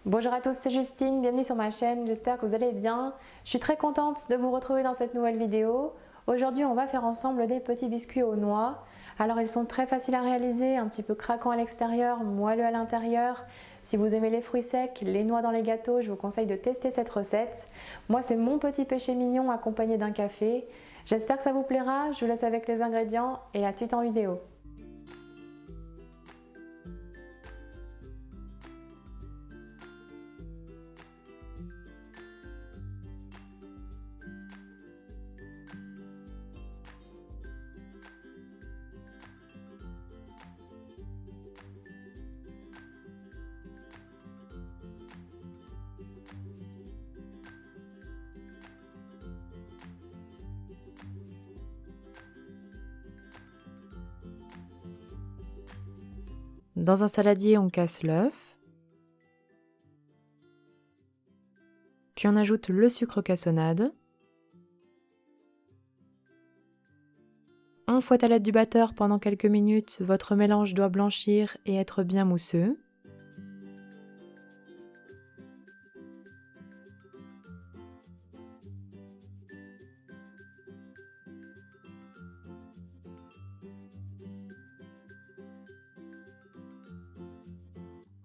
Bonjour à tous, c'est Justine, bienvenue sur ma chaîne, j'espère que vous allez bien. Je suis très contente de vous retrouver dans cette nouvelle vidéo. Aujourd'hui, on va faire ensemble des petits biscuits aux noix. Alors ils sont très faciles à réaliser, un petit peu craquants à l'extérieur, moelleux à l'intérieur. Si vous aimez les fruits secs, les noix dans les gâteaux, je vous conseille de tester cette recette. Moi, c'est mon petit péché mignon accompagné d'un café. J'espère que ça vous plaira, je vous laisse avec les ingrédients et la suite en vidéo. Dans un saladier, on casse l'œuf, puis on ajoute le sucre cassonade. On fouette à l'aide du batteur pendant quelques minutes, votre mélange doit blanchir et être bien mousseux.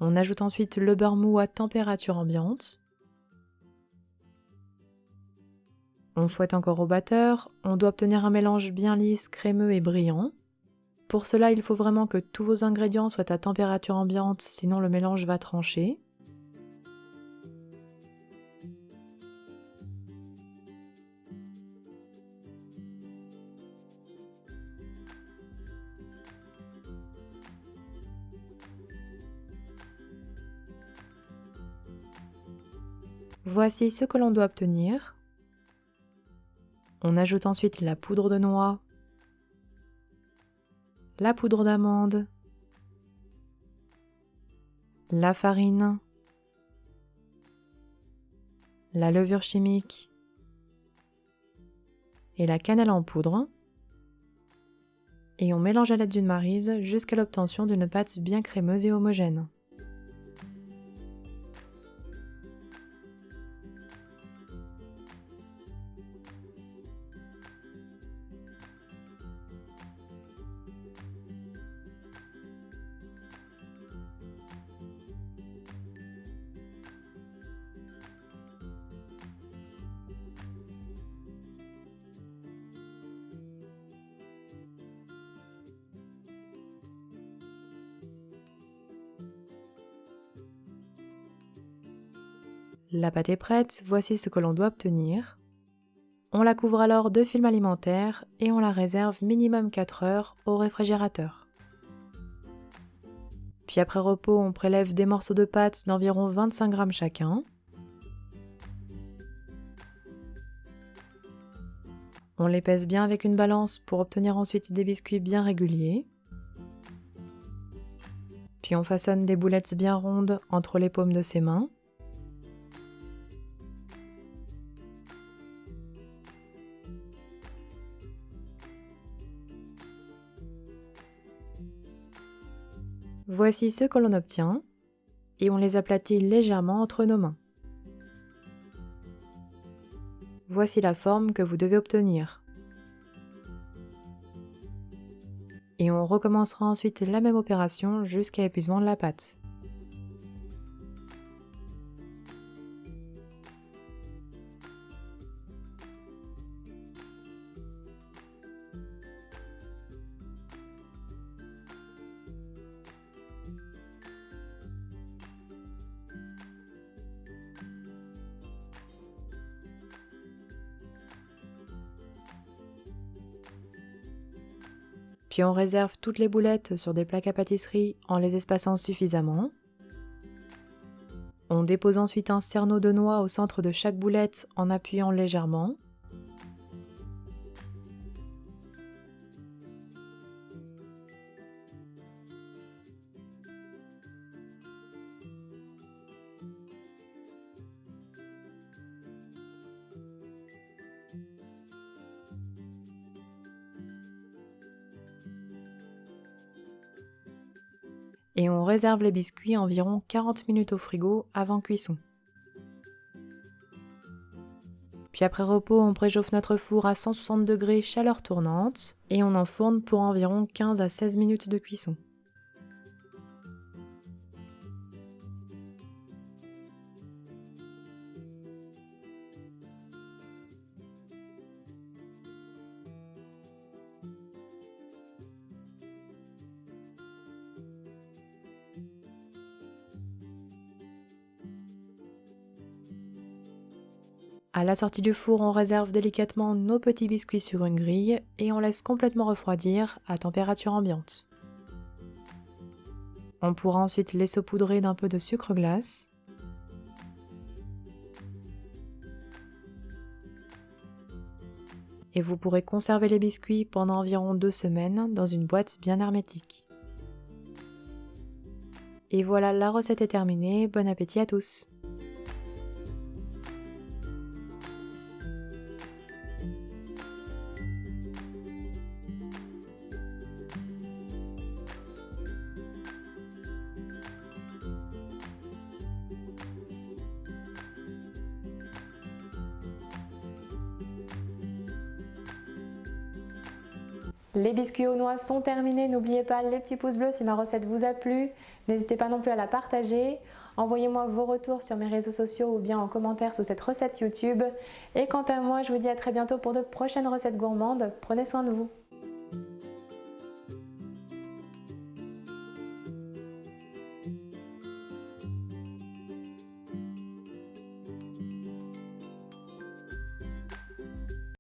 On ajoute ensuite le beurre mou à température ambiante. On fouette encore au batteur, on doit obtenir un mélange bien lisse, crémeux et brillant. Pour cela, il faut vraiment que tous vos ingrédients soient à température ambiante, sinon le mélange va trancher. Voici ce que l'on doit obtenir. On ajoute ensuite la poudre de noix, la poudre d'amande, la farine, la levure chimique et la cannelle en poudre. Et on mélange à l'aide d'une maryse jusqu'à l'obtention d'une pâte bien crémeuse et homogène. La pâte est prête, voici ce que l'on doit obtenir. On la couvre alors de film alimentaire et on la réserve minimum 4 heures au réfrigérateur. Puis après repos, on prélève des morceaux de pâte d'environ 25 grammes chacun. On les pèse bien avec une balance pour obtenir ensuite des biscuits bien réguliers. Puis on façonne des boulettes bien rondes entre les paumes de ses mains. Voici ce que l'on obtient et on les aplatit légèrement entre nos mains. Voici la forme que vous devez obtenir. Et on recommencera ensuite la même opération jusqu'à épuisement de la pâte. Puis on réserve toutes les boulettes sur des plaques à pâtisserie en les espaçant suffisamment. On dépose ensuite un cerneau de noix au centre de chaque boulette en appuyant légèrement. Et on réserve les biscuits environ 40 minutes au frigo avant cuisson. Puis après repos, on préchauffe notre four à 160 degrés chaleur tournante et on enfourne pour environ 15 à 16 minutes de cuisson. À la sortie du four, on réserve délicatement nos petits biscuits sur une grille et on laisse complètement refroidir à température ambiante. On pourra ensuite les saupoudrer d'un peu de sucre glace. Et vous pourrez conserver les biscuits pendant environ 2 semaines dans une boîte bien hermétique. Et voilà, la recette est terminée, bon appétit à tous! Les biscuits aux noix sont terminés, n'oubliez pas les petits pouces bleus si ma recette vous a plu. N'hésitez pas non plus à la partager. Envoyez-moi vos retours sur mes réseaux sociaux ou bien en commentaire sous cette recette YouTube. Et quant à moi, je vous dis à très bientôt pour de prochaines recettes gourmandes. Prenez soin de vous.